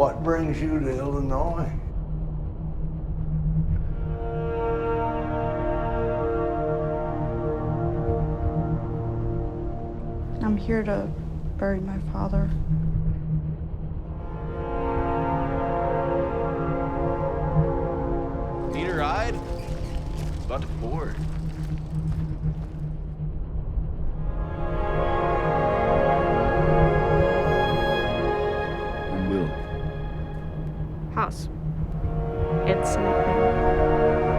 What brings you to Illinois? I'm here to bury my father. Need a ride? About to board. I'm Will. House. And sleeping.